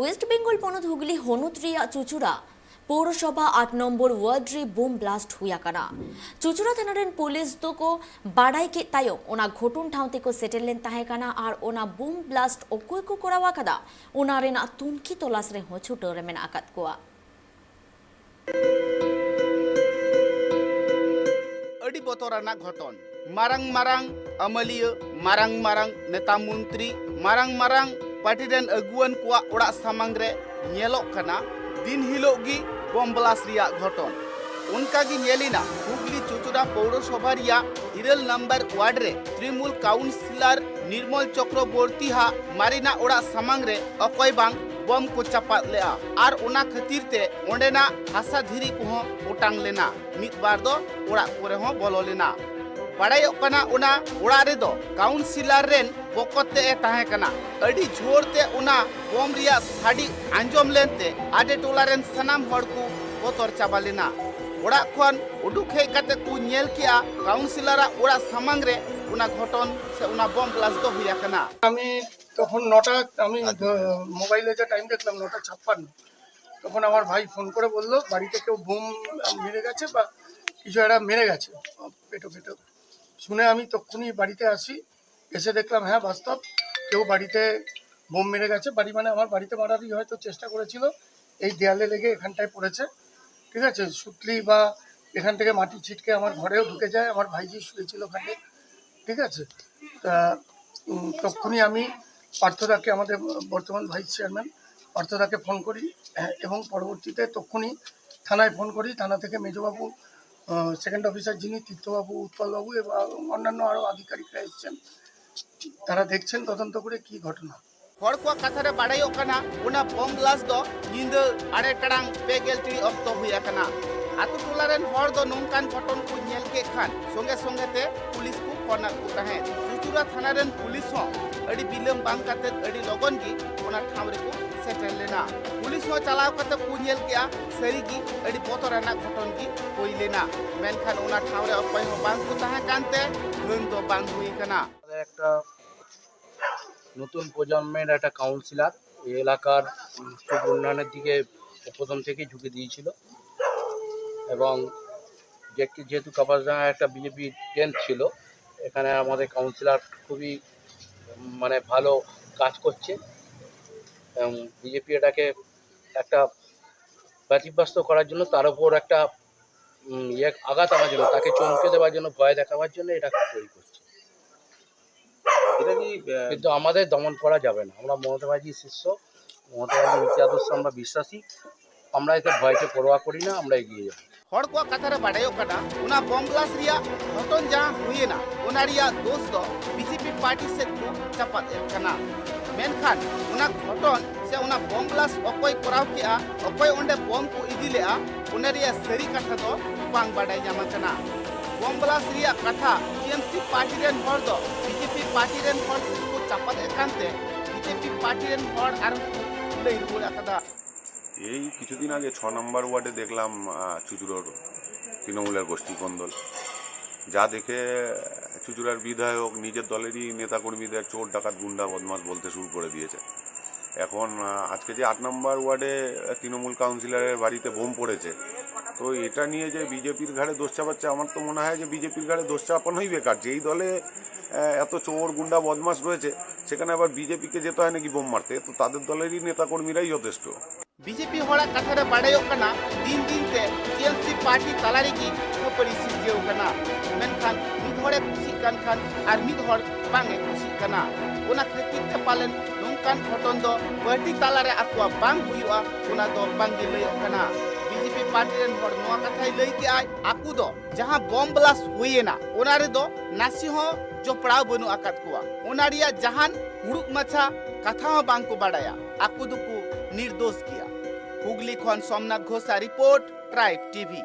West Bengal পনत হুগলি হনুত রিया चुचुरा पौरसभा 8 नम्बर वार्ड रे बोम ब्लास्ट हुई आकाना चुचुरा थाना रेन पुलिस दो को बाड़ाई के तायो ओना घटन ठाउते को सेटल लेन ताहे काना आर ओना बोम ब्लास्ट ओकोय को करावा कादा ओना रेना तुनखी तलाश रे हो छुटो रे मेन आकात कोआ अड़ी बतोराना घटन मारंग मारंग अमलिय मारंग मारंग नेता मंत्री मारंग मारंग पार्टी रेन अगुवन कोआ ओड़ा सामांग रे नेलोक कना दिन हिलोगी बम ब्लास्ट रिया घटन उनका गी नेलिना हुगली चुचुरा पौरसभा रिया 8 नंबर वार्ड रे तृणमूल काउंसिलर निर्मल चक्रवर्ती हा मारिना ओड़ा सामांग रे अकय बांग बम को चापात लेआ आर ओना खातिर ते ओंडेना हासा धीरी को ओटांग लेना मित बार दो ओड़ा कोरे हो बोलो लेना बाड़ायो कना ओना ओड़ा रे दो काउंसिलर रेन बकते ए ताहे कना अड़ी जोरते ओना बम रिया साडी आंजोम लेनते आडे टोला रेन सनाम हड़ को बोतर चाबा लेना ओड़ा खन उडुक हे कते को नेल किया काउंसिलरा ओड़ा सामांग रे ओना घटन से ओना बम ब्लास्ट दो हुया कना আমি তখন নটা আমি মোবাইলে যে টাইম দেখলাম 9:56 তখন আমার ভাই ফোন করে বলল বাড়িতে কেউ বোম মেরে গেছে বা কিছু একটা মেরে গেছে পেটো শুনে আমি তখনই বাড়িতে আসি এসে দেখলাম হ্যাঁ বাস্তব কেউ বাড়িতে বোম মেরে গেছে বাড়ি মানে আমার বাড়িতে মারারই হয়তো চেষ্টা করেছিল এই দেয়ালে লেগে এখানটায় পড়েছে ঠিক আছে সুতলি বা এখান থেকে মাটি ছিটকে আমার ঘরেও ঢুকে যায় আমার ভাইজি শুয়েছিল ওখানে ঠিক আছে তা তখনই আমি পার্থদাকে আমাদের বর্তমান ভাইস চেয়ারম্যান পার্থদাকে ফোন করি এবং পরবর্তীতে তখনই থানায় ফোন করি থানা থেকে মেজবাবু সেকেন্ড অফিসার যিনি তীর্থবাবু উৎপলবাবু এবং অন্যান্য আরও আধিকারিকরা এসেছেন তারা দেখছেন তদন্ত করে কি ঘটনা हर को कथारे बाड़ायो कना ओना बम ब्लास्ट दो निंद आड़े टड़ांग पेगेल टी अक्तो हुया कना आतु टोला रेन हर दो नोंकान घटन को नेल के खान संगे संगे ते पुलिस को फोन को ताहे चुचुरा थाना रेन पुलिस हो अड़ी बिलम बांग काते अड़ी लगन गी ओना ठावरे को सेटल लेना पुलिस हो चलाव काते को नेल किया सरी गी अड़ी बोतराना घटन गी होई लेना मेनखान ओना ठावरे अपाय हो बांग को ताहे कानते घन दो बांग हुई कना একটা নতুন প্রজন্মের একটা কাউন্সিলর এই এলাকার খুব উন্নয়নের দিকে প্রথম থেকেই ঝুঁকে দিয়েছিল এবং যেহেতু কাপাসডাঙ্গা একটা বিজেপি টেন্ট ছিল এখানে আমাদের কাউন্সিলর খুবই মানে ভালো কাজ করছে এবং বিজেপি এটাকে একটা ব্যতিব্যস্ত করার জন্য তার উপর একটা আঘাত আনার জন্য তাকে চমকে দেওয়ার জন্য ভয় দেখাবার জন্য এটা তৈরি করছে কিন্তু আমাদের দমন করা যাবে না আমরা মমতা ব্যানার্জির শিষ্য মমতা ব্যানার্জির নীতি আদর্শ আমরা বিশ্বাসী আমরা এতে ভয়কে পরোয়া করি না আমরা এগিয়ে যাব हर को कथारे बाड़ायो कना उना बम ब्लास्ट रिया घटन जहां हुएना उना रिया दोस्त दो बीजेपी पार्टी से को चपात कना मेनखान उना घटन से उना बम ब्लास्ट अकोय कराव केआ अकोय ओंडे बम को इदिलेआ उना रिया सरी कथा दो बांग बाड़ाय जामा कना बम ब्लास्ट रिया कथा टीएमसी पार्टी रेन हर दो बीजेपी पार्टी रेन हर को चपात एकांते बीजेपी पार्टी रेन हर आर लई रुआ कदा এই কিছুদিন আগে 6 নম্বর ওয়ার্ডে দেখলাম চুচুড়ার তৃণমূলের গোষ্ঠী কন্দল যা দেখে চুচুড়ার বিধায়ক নিজের দলেরই নেতাকর্মীদের চোর ডাকাত গুন্ডা বদমাশ বলতে শুরু করে দিয়েছে এখন আজকে যে 8 নম্বর ওয়ার্ডে তৃণমূল কাউন্সিলরের বাড়িতে বোম পড়েছে তো এটা নিয়ে যে বিজেপির ঘাড়ে দোষ চাপাচ্ছে আমার তো মনে হয় যে বিজেপির ঘাড়ে দোষ চাপানোই বেকার যেই দলে এত চোর গুন্ডা বদমাশ রয়েছে সেখানে আবার বিজেপিকে যেতে হয় নাকি বোম মারতে তো তাদের দলেরই নেতাকর্মীরাই যথেষ্ট बीजेपी होड़ा कथारे बाड़ायो कना दिन दिन ते टीएमसी पार्टी तलारी की खपरी सिजेव कना मेनखान मिद होड़े खुशी कान खान आर मिद होड़ बांगे खुशी कना ओना खातिर ते पालन नोंकान घटन दो पार्टी तलारे आकुआ बांग हुयुआ ओना दो बांगी लय कना बीजेपी पार्टी रेन होड़ नोआ कथाय लय के आय आकु दो जहां बम ब्लास्ट हुएना ओना रे दो नासी हो जोपड़ाव बनु आकात कुआ ओना रिया जहान हुड़ुक माछा कथा हो बांग को बाड़ाया आकु दुकु निर्दोष किया हुगली खन सोमनाथ घोषा रिपोर्ट ट्राइब टीवी।